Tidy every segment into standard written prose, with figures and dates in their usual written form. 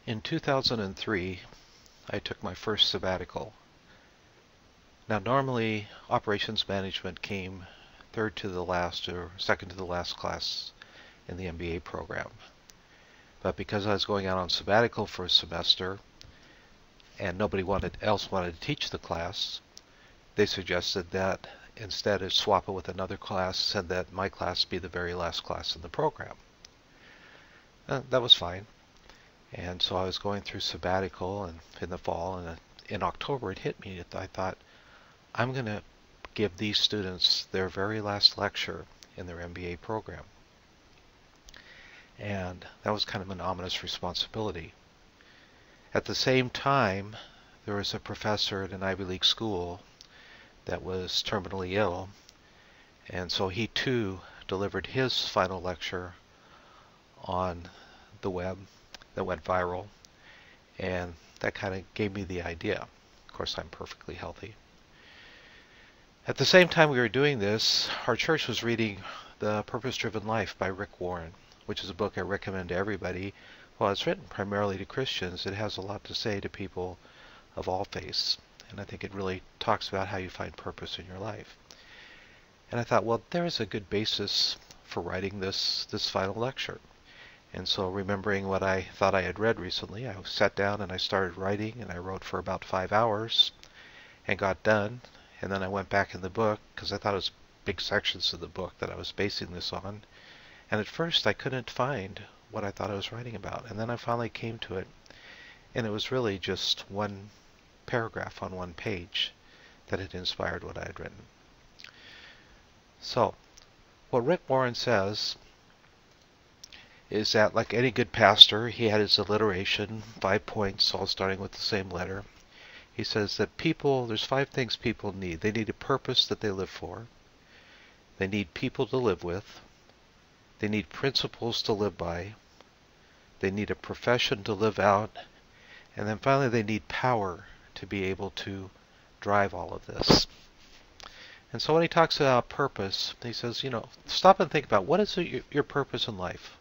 In 2003, I took my first sabbatical. Now, normally, operations management came third to the last or second to the last class in the MBA program. But because I was going out on sabbatical for a semester and nobody else wanted to teach the class, they suggested that instead of swap it with another class and that my class be the very last class in the program. That was fine. And so I was going through sabbatical and in the fall, and in October it hit me. I thought, I'm going to give these students their very last lecture in their MBA program. And that was kind of an ominous responsibility. At the same time, there was a professor at an Ivy League school that was terminally ill, and so he too delivered his final lecture on the web that went viral, and that kind of gave me the idea. Of course, I'm perfectly healthy. At the same time we were doing this, our church was reading The Purpose-Driven Life by Rick Warren, which is a book I recommend to everybody. While it's written primarily to Christians, it has a lot to say to people of all faiths, and I think it really talks about how you find purpose in your life. And I thought, well, there's a good basis for writing this final lecture. And so remembering what I thought I had read recently, I sat down and I started writing, and I wrote for about 5 hours and got done. And then I went back in the book because I thought it was big sections of the book that I was basing this on. And at first I couldn't find what I thought I was writing about. And then I finally came to it. And it was really just one paragraph on one page that had inspired what I had written. So, what Rick Warren says is that, like any good pastor, he had his alliteration, 5 points, all starting with the same letter. He says that there's 5 things people need. They need a purpose that they live for. They need people to live with. They need principles to live by. They need a profession to live out. And then finally, they need power to be able to drive all of this. And so when he talks about purpose, he says, stop and think about what is your purpose in life?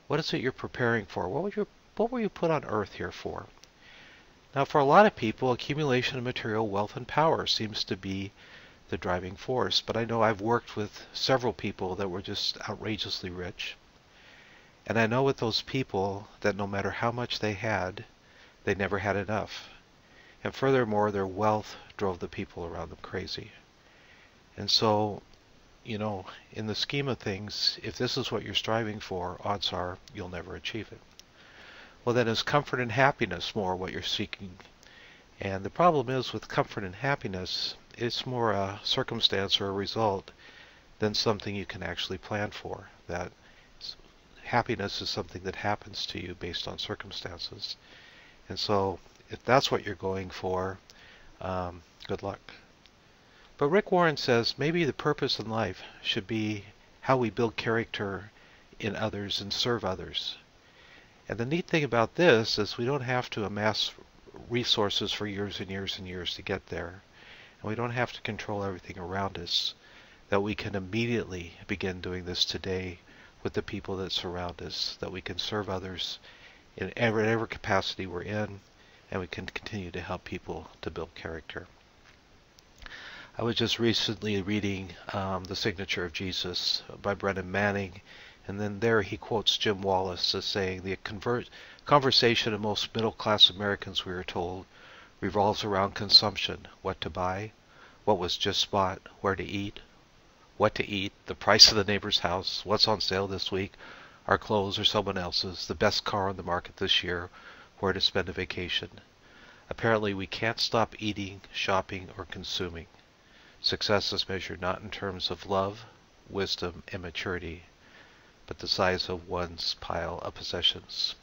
What is it you're preparing for? What were you put on earth here for? Now, for a lot of people, accumulation of material wealth and power seems to be the driving force. But I know I've worked with several people that were just outrageously rich. And I know with those people that no matter how much they had, they never had enough. And furthermore, their wealth drove the people around them crazy. And so, in the scheme of things, if this is what you're striving for, odds are you'll never achieve it. Well, then is comfort and happiness more what you're seeking? And the problem is with comfort and happiness, it's more a circumstance or a result than something you can actually plan for. That happiness is something that happens to you based on circumstances. And so, if that's what you're going for, good luck. But Rick Warren says maybe the purpose in life should be how we build character in others and serve others. And the neat thing about this is we don't have to amass resources for years and years and years to get there. And we don't have to control everything around us. That we can immediately begin doing this today with the people that surround us. That we can serve others in whatever capacity we're in. And we can continue to help people to build character. I was just recently reading The Signature of Jesus by Brennan Manning, and then there he quotes Jim Wallace as saying, the conversation of most middle-class Americans, we are told, revolves around consumption, what to buy, what was just bought, where to eat, what to eat, the price of the neighbor's house, what's on sale this week, our clothes or someone else's, the best car on the market this year, where to spend a vacation. Apparently we can't stop eating, shopping, or consuming. Success is measured not in terms of love, wisdom, and maturity, but the size of one's pile of possessions.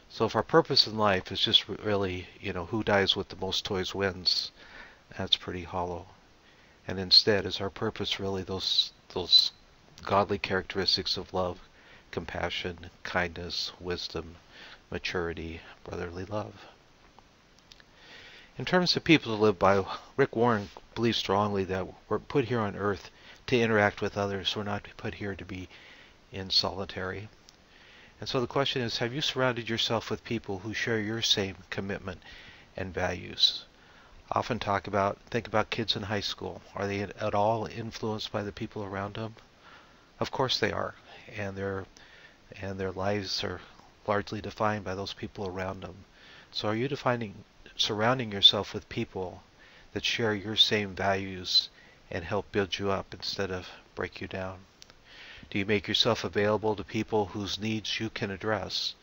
So if our purpose in life is just really, who dies with the most toys wins, that's pretty hollow. And instead, is our purpose really those godly characteristics of love, compassion, kindness, wisdom, maturity, brotherly love? In terms of people to live by, Rick Warren believes strongly that we're put here on earth to interact with others. We're not put here to be in solitary. And so the question is, have you surrounded yourself with people who share your same commitment and values? Often think about kids in high school. Are they at all influenced by the people around them? Of course they are, and their lives are largely defined by those people around them. So are you surrounding yourself with people that share your same values and help build you up instead of break you down? Do you make yourself available to people whose needs you can address?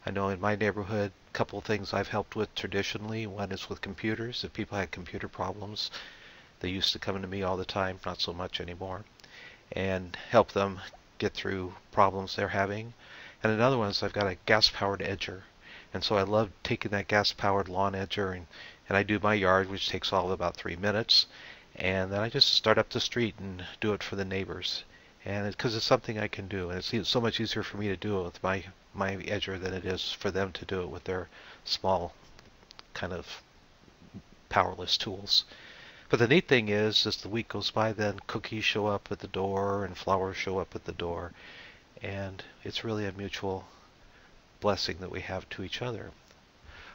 I know in my neighborhood, a couple of things I've helped with traditionally. One is with computers. If people had computer problems, they used to come to me all the time, not so much anymore, and help them get through problems they're having. And another one is I've got a gas-powered edger. And so I love taking that gas-powered lawn edger and I do my yard, which takes all of about 3 minutes. And then I just start up the street and do it for the neighbors. And because it's something I can do, and it's so much easier for me to do it with my edger than it is for them to do it with their small, kind of powerless tools. But the neat thing is, as the week goes by, then cookies show up at the door and flowers show up at the door, and it's really a mutual blessing that we have to each other.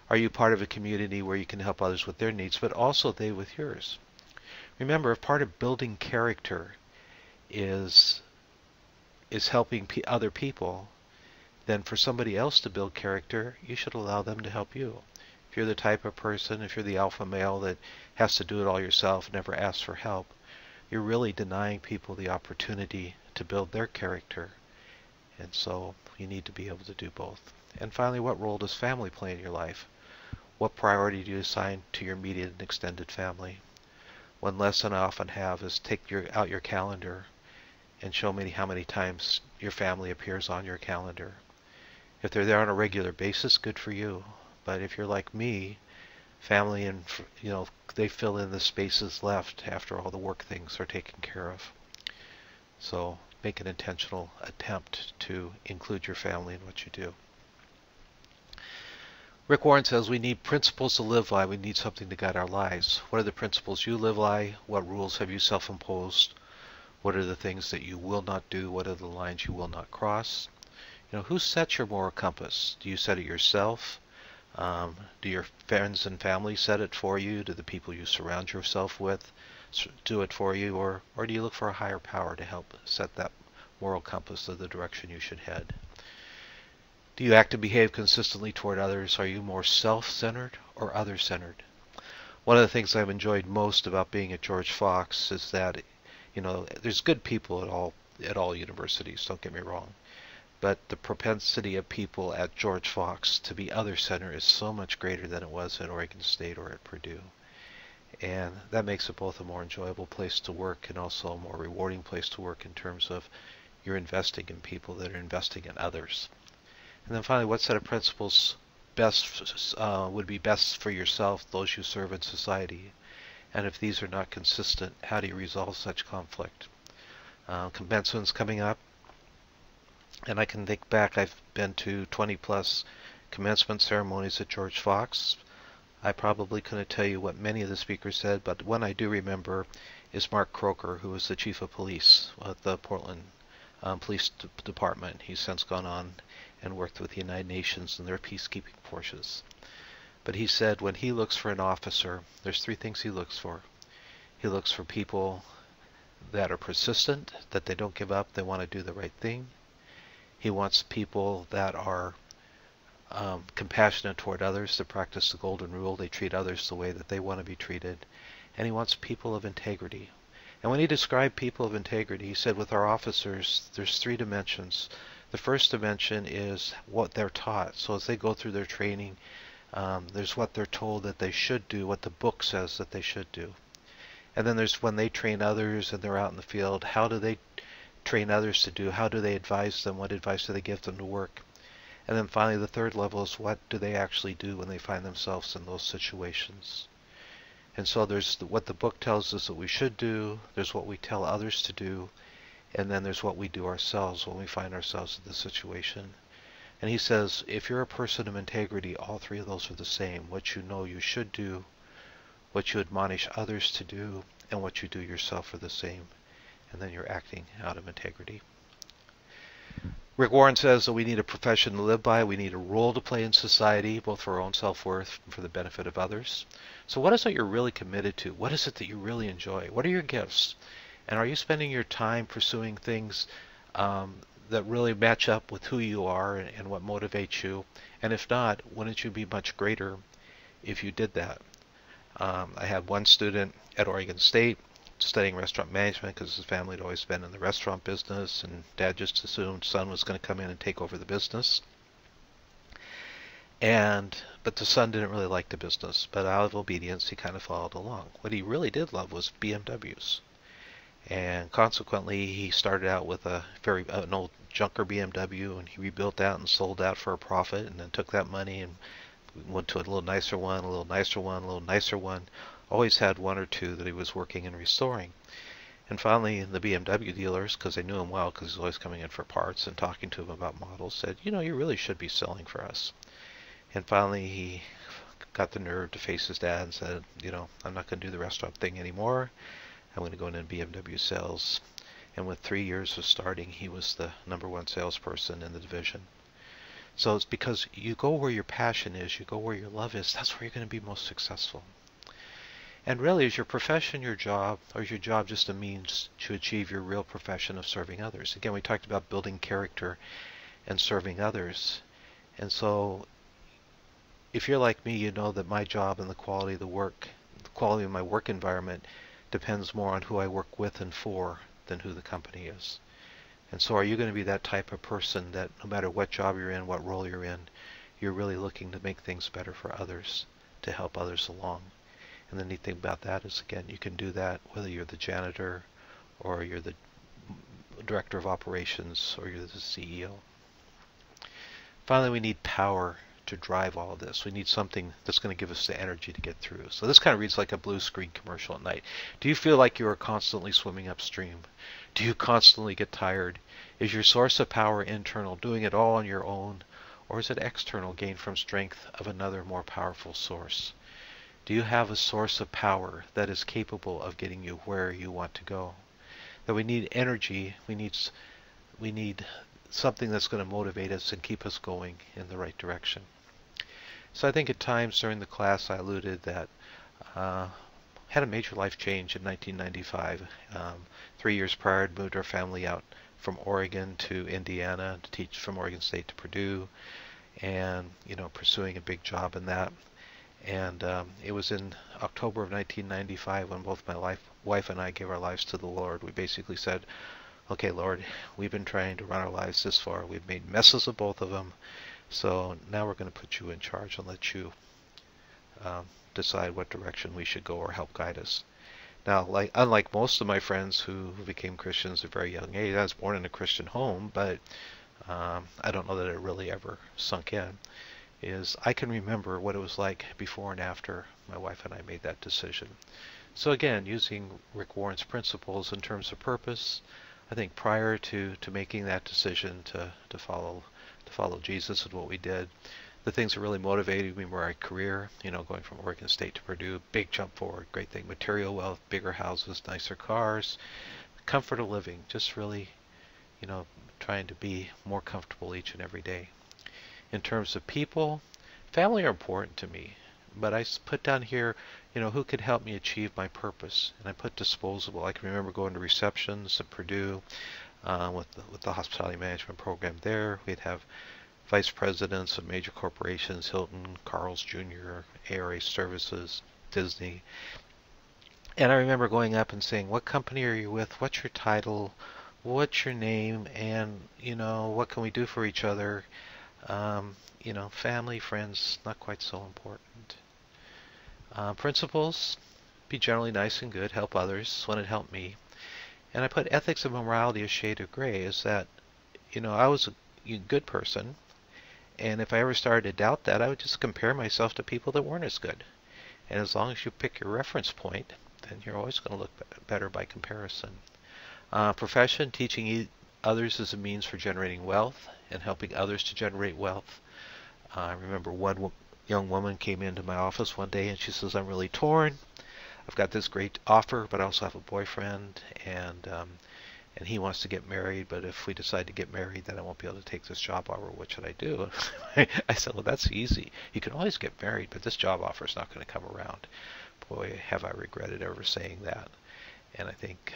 Are you part of a community where you can help others with their needs, but also they with yours? Remember, if part of building character is helping other people, then for somebody else to build character, you should allow them to help you. If you're the type of person, if you're the alpha male that has to do it all yourself, never asks for help, you're really denying people the opportunity to build their character. And so you need to be able to do both. And finally, what role does family play in your life? What priority do you assign to your immediate and extended family? One lesson I often have is take out your calendar and show me how many times your family appears on your calendar. If they're there on a regular basis, good for you. But if you're like me, family and they fill in the spaces left after all the work things are taken care of. So make an intentional attempt to include your family in what you do. Rick Warren says we need principles to live by. We need something to guide our lives. What are the principles you live by? What rules have you self-imposed? What are the things that you will not do? What are the lines you will not cross? Who sets your moral compass? Do you set it yourself? Do your friends and family set it for you? Do the people you surround yourself with do it for you? Or do you look for a higher power to help set that moral compass of the direction you should head? Do you act and behave consistently toward others? Are you more self-centered or other-centered? One of the things I've enjoyed most about being at George Fox is that, there's good people at all universities, don't get me wrong. But the propensity of people at George Fox to be other-centered is so much greater than it was at Oregon State or at Purdue. And that makes it both a more enjoyable place to work and also a more rewarding place to work in terms of you're investing in people that are investing in others. And then finally, what set of principles would be best for yourself, those you serve in society? And if these are not consistent, how do you resolve such conflict? Commencement's coming up. And I can think back, I've been to 20 plus commencement ceremonies at George Fox. I probably couldn't tell you what many of the speakers said, but one I do remember is Mark Croker, who was the chief of police at the Portland Police Department. He's since gone on and worked with the United Nations and their peacekeeping forces. But he said when he looks for an officer, there's 3 things he looks for. He looks for people that are persistent, that they don't give up, they want to do the right thing. He wants people that are compassionate toward others, that practice the golden rule, they treat others the way that they want to be treated. And he wants people of integrity. And when he described people of integrity, he said with our officers, there's 3 dimensions. The first dimension is what they're taught. So as they go through their training, there's what they're told that they should do, what the book says that they should do. And then there's when they train others and they're out in the field, how do they train others to do? How do they advise them? What advice do they give them to work? And then finally, the third level is what do they actually do when they find themselves in those situations? And so there's what the book tells us that we should do, there's what we tell others to do, and then there's what we do ourselves when we find ourselves in the situation. And he says, if you're a person of integrity, all 3 of those are the same. What you know you should do, what you admonish others to do, and what you do yourself are the same. And then you're acting out of integrity. Rick Warren says that we need a profession to live by. We need a role to play in society, both for our own self-worth and for the benefit of others. So what is it you're really committed to? What is it that you really enjoy? What are your gifts? And are you spending your time pursuing things that really match up with who you are and what motivates you? And if not, wouldn't you be much greater if you did that? I had one student at Oregon State studying restaurant management because his family had always been in the restaurant business, and dad just assumed son was going to come in and take over the business. But the son didn't really like the business, but out of obedience he kind of followed along. What he really did love was BMWs. And consequently, he started out with an old junker BMW, and he rebuilt that and sold that for a profit, and then took that money and went to a little nicer one, a little nicer one, a little nicer one. Always had one or two that he was working and restoring. And finally, the BMW dealers, because they knew him well, because he was always coming in for parts and talking to him about models, said, you know, you really should be selling for us. And finally, he got the nerve to face his dad and said, you know, I'm not going to do the restaurant thing anymore. I'm going to go into BMW sales. And with 3 years of starting, he was the #1 salesperson in the division. So it's because you go where your passion is, you go where your love is, that's where you're going to be most successful. And really, is your profession your job, or is your job just a means to achieve your real profession of serving others? Again, we talked about building character and serving others. And so if you're like me, you know that my job and the quality of my work environment depends more on who I work with and for than who the company is. And so are you going to be that type of person that no matter what job you're in, what role you're in, you're really looking to make things better for others, to help others along? And the neat thing about that is, again, you can do that whether you're the janitor or you're the director of operations or you're the CEO. Finally, we need power to drive all of this. We need something that's going to give us the energy to get through. So this kind of reads like a blue screen commercial at night. Do you feel like you are constantly swimming upstream? Do you constantly get tired? Is your source of power internal, doing it all on your own? Or is it external, gained from strength of another more powerful source? Do you have a source of power that is capable of getting you where you want to go? That we need energy, we need something that's going to motivate us and keep us going in the right direction. So I think at times during the class I alluded that had a major life change in 1995. 3 years prior, I'd moved our family out from Oregon to Indiana to teach from Oregon State to Purdue, and pursuing a big job in that. And it was in October of 1995 when both my wife and I gave our lives to the Lord. We basically said, okay, Lord, we've been trying to run our lives this far. We've made messes of both of them. So now we're going to put you in charge and let you decide what direction we should go or help guide us. Now, unlike most of my friends who became Christians at a very young age, I was born in a Christian home, but I don't know that it really ever sunk in, is I can remember what it was like before and after my wife and I made that decision. So again, using Rick Warren's principles in terms of purpose, I think prior to making that decision to follow Jesus and what we did, the things that really motivated me were our career, going from Oregon State to Purdue, big jump forward, great thing, material wealth, bigger houses, nicer cars, comfort of living, just really, trying to be more comfortable each and every day. In terms of people, family are important to me, but I put down here, who could help me achieve my purpose, and I put disposable. I can remember going to receptions at Purdue with the hospitality management program there. We'd have vice presidents of major corporations, Hilton, Carl's Jr., ARA Services, Disney. And I remember going up and saying, what company are you with? What's your title? What's your name? And, what can we do for each other? Family, friends, not quite so important. Principles, be generally nice and good, help others when it helped me. And I put ethics and morality a shade of gray, is that, I was a good person, and if I ever started to doubt that, I would just compare myself to people that weren't as good. And as long as you pick your reference point, then you're always going to look better by comparison. Profession, teaching others is a means for generating wealth and helping others to generate wealth. I remember one young woman came into my office one day and she says, I'm really torn. I've got this great offer, but I also have a boyfriend, and and he wants to get married, but if we decide to get married, then I won't be able to take this job offer. What should I do? I said, well, that's easy. You can always get married, but this job offer is not going to come around. Boy, have I regretted ever saying that. And I think,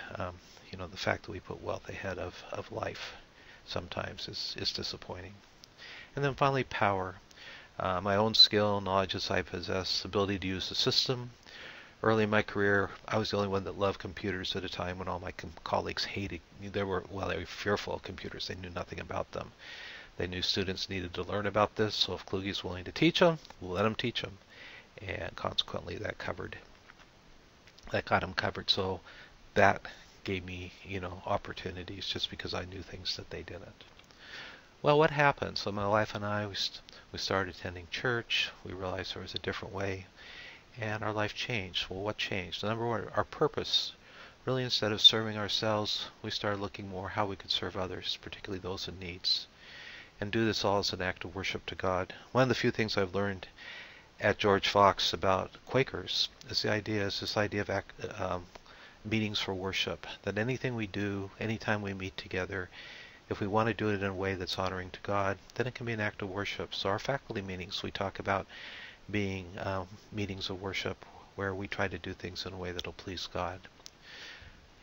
the fact that we put wealth ahead of life sometimes is disappointing. And then finally, power. My own skill, knowledges I possess, ability to use the system. Early in my career, I was the only one that loved computers at a time when all my colleagues hated. They were fearful of computers. They knew nothing about them. They knew students needed to learn about this, so if Kluge's willing to teach them, we'll let them teach them. And consequently, that got them covered. So that gave me, opportunities just because I knew things that they didn't. Well, what happened? So my wife and I, we started attending church. We realized there was a different way, and our life changed. Well, what changed? Number one, our purpose. Really, instead of serving ourselves, we started looking more how we could serve others, particularly those in needs, and do this all as an act of worship to God. One of the few things I've learned at George Fox about Quakers is this idea of meetings for worship. That anything we do, anytime we meet together, if we want to do it in a way that's honoring to God, then it can be an act of worship. So our faculty meetings, we talk about being meetings of worship where we try to do things in a way that will please God.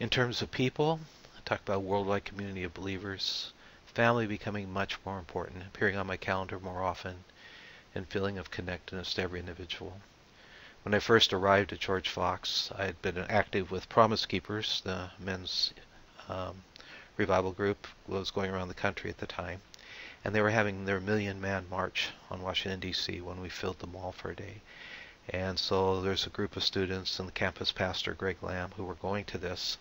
In terms of people, I talk about a worldwide community of believers, family becoming much more important, appearing on my calendar more often, and feeling of connectedness to every individual. When I first arrived at George Fox, I had been active with Promise Keepers, the men's revival group was going around the country at the time, and they were having their million-man march on Washington, D.C. when we filled the mall for a day. And so there's a group of students and the campus pastor, Greg Lamb, who were going to this.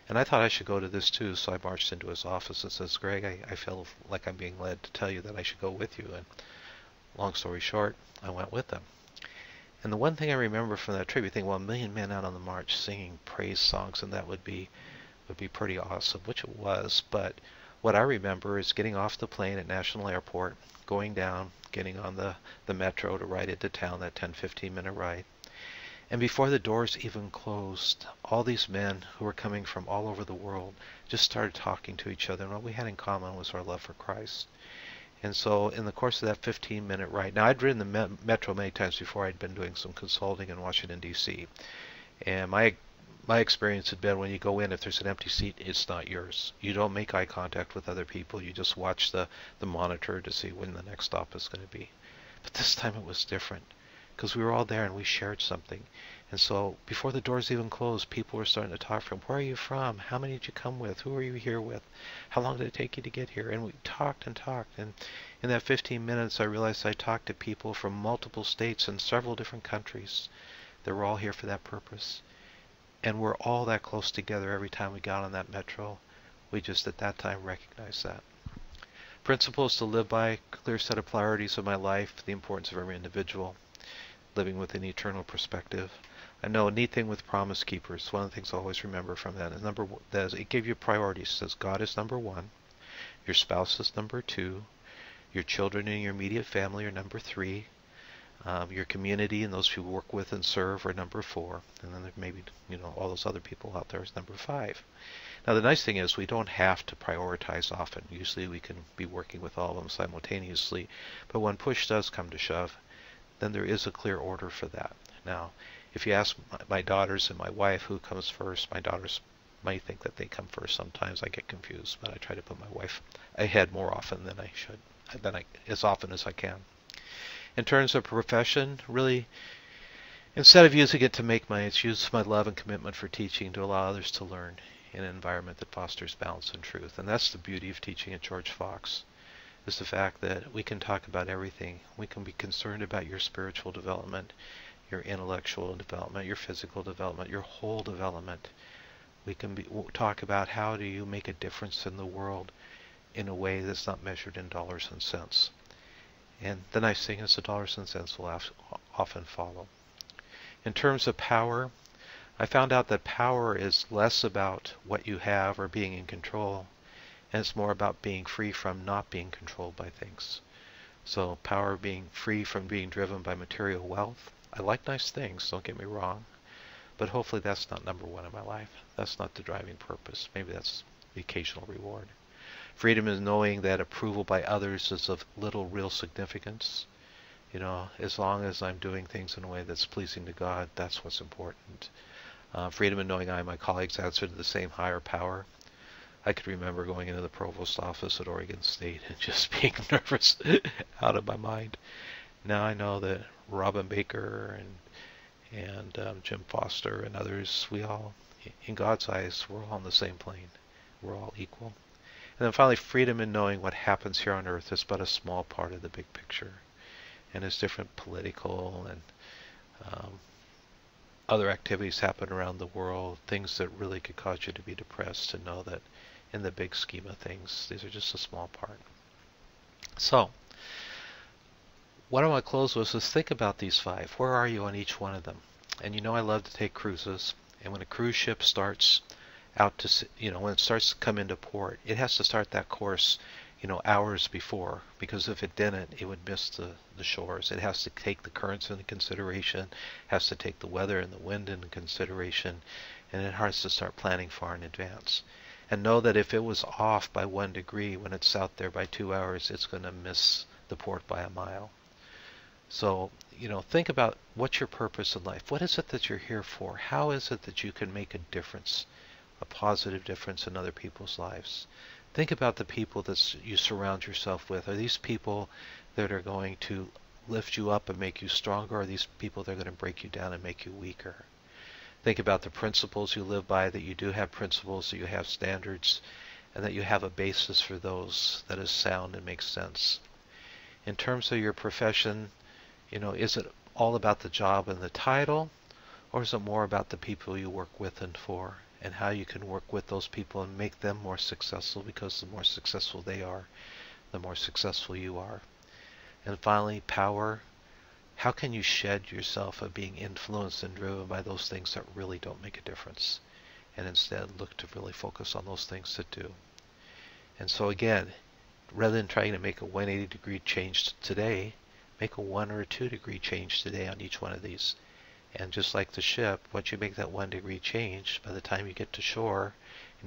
And I thought I should go to this too, so I marched into his office and says, Greg, I feel like I'm being led to tell you that I should go with you. And long story short, I went with them. And the one thing I remember from that trip, you think, well, a million men out on the march singing praise songs, and that would be pretty awesome, which it was. But what I remember is getting off the plane at National Airport, going down, getting on the metro to ride into town, that 10-15 minute ride. And before the doors even closed, all these men who were coming from all over the world just started talking to each other. And what we had in common was our love for Christ. And so in the course of that 15-minute ride, now I'd ridden the metro many times before. I'd been doing some consulting in Washington, D.C. And my experience had been when you go in, if there's an empty seat, it's not yours. You don't make eye contact with other people. You just watch the monitor to see when the next stop is going to be. But this time it was different because we were all there and we shared something. And so before the doors even closed, people were starting to talk from, where are you from? How many did you come with? Who are you here with? How long did it take you to get here? And we talked and talked. And in that 15 minutes, I realized I talked to people from multiple states and several different countries. They were all here for that purpose. And we're all that close together every time we got on that metro. We just at that time recognized that. Principles to live by, clear set of priorities of my life, the importance of every individual, living with an eternal perspective. I know a neat thing with Promise Keepers, one of the things I always remember from that is it gave you priorities. It says God is number one, your spouse is number two, your children and your immediate family are number three, your community and those people you work with and serve are number four, and then there maybe all those other people out there is number five. Now the nice thing is we don't have to prioritize often. Usually we can be working with all of them simultaneously, but when push does come to shove, then there is a clear order for that. Now, if you ask my daughters and my wife who comes first, my daughters might think that they come first. Sometimes I get confused, but I try to put my wife ahead more often than I should, as often as I can. In terms of profession, really, instead of using it to make money, it's used my love and commitment for teaching to allow others to learn in an environment that fosters balance and truth. And that's the beauty of teaching at George Fox, is the fact that we can talk about everything. We can be concerned about your spiritual development, your intellectual development, your physical development, your whole development. We can talk about how do you make a difference in the world in a way that's not measured in dollars and cents. And the nice thing is the dollars and cents will often follow. In terms of power, I found out that power is less about what you have or being in control, and it's more about being free from not being controlled by things. So power being free from being driven by material wealth. I like nice things, don't get me wrong, but hopefully that's not number one in my life. That's not the driving purpose. Maybe that's the occasional reward. Freedom is knowing that approval by others is of little real significance. As long as I'm doing things in a way that's pleasing to God, that's what's important. Freedom in knowing I and my colleagues answer to the same higher power. I could remember going into the provost office at Oregon State and just being nervous out of my mind. Now I know that Robin Baker and Jim Foster and others, we all, in God's eyes, we're all on the same plane. We're all equal. And then finally, freedom in knowing what happens here on earth is but a small part of the big picture. And as different political and other activities happen around the world, things that really could cause you to be depressed, to know that in the big scheme of things, these are just a small part. So, what I want to close with is think about these 5. Where are you on each one of them? And I love to take cruises, and when a cruise ship starts out to, when it starts to come into port, it has to start that course, hours before, because if it didn't, it would miss the shores. It has to take the currents into consideration, has to take the weather and the wind into consideration, and it has to start planning far in advance. And know that if it was off by 1 degree when it's out there by 2 hours, it's going to miss the port by a mile. So, think about what's your purpose in life. What is it that you're here for? How is it that you can make a difference, a positive difference in other people's lives? Think about the people that you surround yourself with. Are these people that are going to lift you up and make you stronger? Or are these people that are going to break you down and make you weaker? Think about the principles you live by, that you do have principles, that you have standards, and that you have a basis for those that is sound and makes sense. In terms of your profession, is it all about the job and the title, or is it more about the people you work with and for, and how you can work with those people and make them more successful, because the more successful they are, the more successful you are. And finally, power. How can you shed yourself of being influenced and driven by those things that really don't make a difference, and instead look to really focus on those things that do? And so again, rather than trying to make a 180-degree change today, make a 1 or a 2-degree change today on each one of these. And just like the ship, once you make that 1-degree change, by the time you get to shore,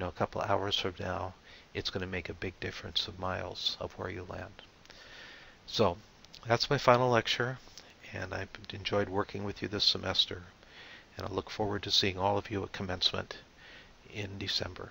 a couple of hours from now, it's going to make a big difference of miles of where you land. So, that's my final lecture, and I've enjoyed working with you this semester, and I look forward to seeing all of you at commencement in December.